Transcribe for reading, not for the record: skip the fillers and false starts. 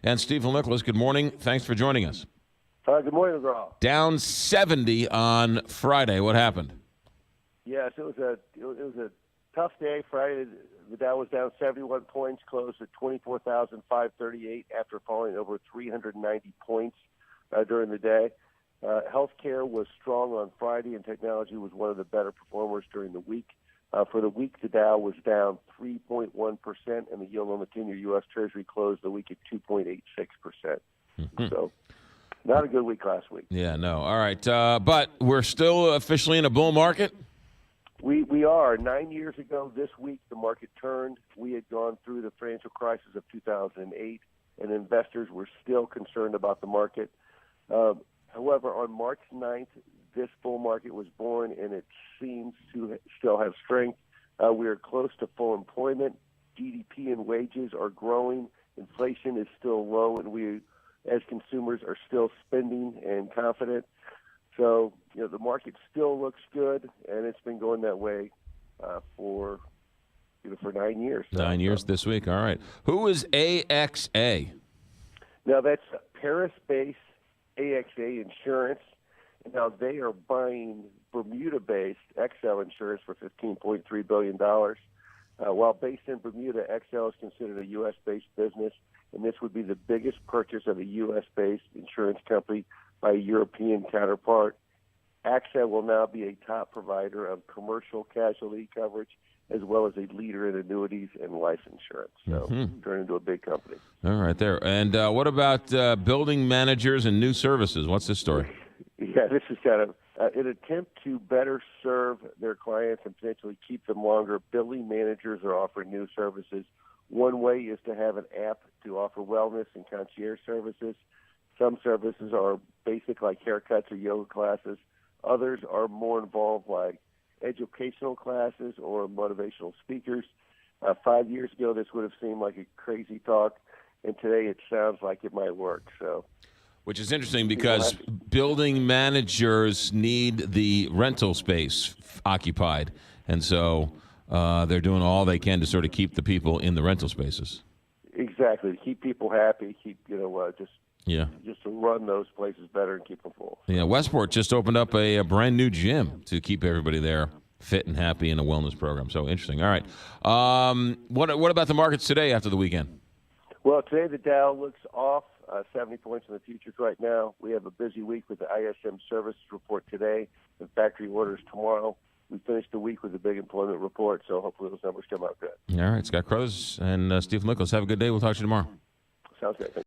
and Stifel Nicholas. Good morning. Thanks for joining us. Good morning, McGraw. Down 70 on Friday. What happened? Yes, it was a tough day. Friday, the Dow was down 71 points, closed at 24,538 after falling over 390 points during the day. Healthcare was strong on Friday, and technology was one of the better performers during the week. For the week, the Dow was down 3.1%, and the yield on the 10-year U.S. Treasury closed the week at 2.86%. Mm-hmm. So, not a good week last week. Yeah, no. All right. But we're still officially in a bull market? We are. 9 years ago this week, the market turned. We had gone through the financial crisis of 2008, and investors were still concerned about the market. However, on March 9th, this bull market was born, and it seems to still have strength. We are close to full employment. GDP and wages are growing. Inflation is still low, and we, as consumers, are still spending and confident. So, the market still looks good, and it's been going that way for 9 years. 9 years this week. All right. Who is AXA? Now, that's Paris-based AXA Insurance. Now, they are buying Bermuda-based XL Insurance for $15.3 billion. While based in Bermuda, XL is considered a U.S.-based business, and this would be the biggest purchase of a U.S.-based insurance company by a European counterpart. AXA will now be a top provider of commercial casualty coverage, as well as a leader in annuities and life insurance. So, turn into a big company. All right, there. And what about building managers and new services? What's this story? Yeah, this is kind of an attempt to better serve their clients and potentially keep them longer. Building managers are offering new services. One way is to have an app to offer wellness and concierge services. Some services are basic, like haircuts or yoga classes. Others are more involved, like educational classes or motivational speakers. 5 years ago, this would have seemed like a crazy talk, and today it sounds like it might work. So, which is interesting because building managers need the rental space occupied, and so they're doing all they can to sort of keep the people in the rental spaces. Exactly, to keep people happy, keep just to run those places better and keep them full. Yeah, Westport just opened up a brand new gym to keep everybody there fit and happy in a wellness program. So interesting. All right, what about the markets today after the weekend? Well, today the Dow looks off 70 points in the futures right now. We have a busy week with the ISM services report today and factory orders tomorrow. We finished the week with a big employment report, so hopefully those numbers come out good. All right, Scott Crows and Steve Nicholas, have a good day. We'll talk to you tomorrow. Sounds good.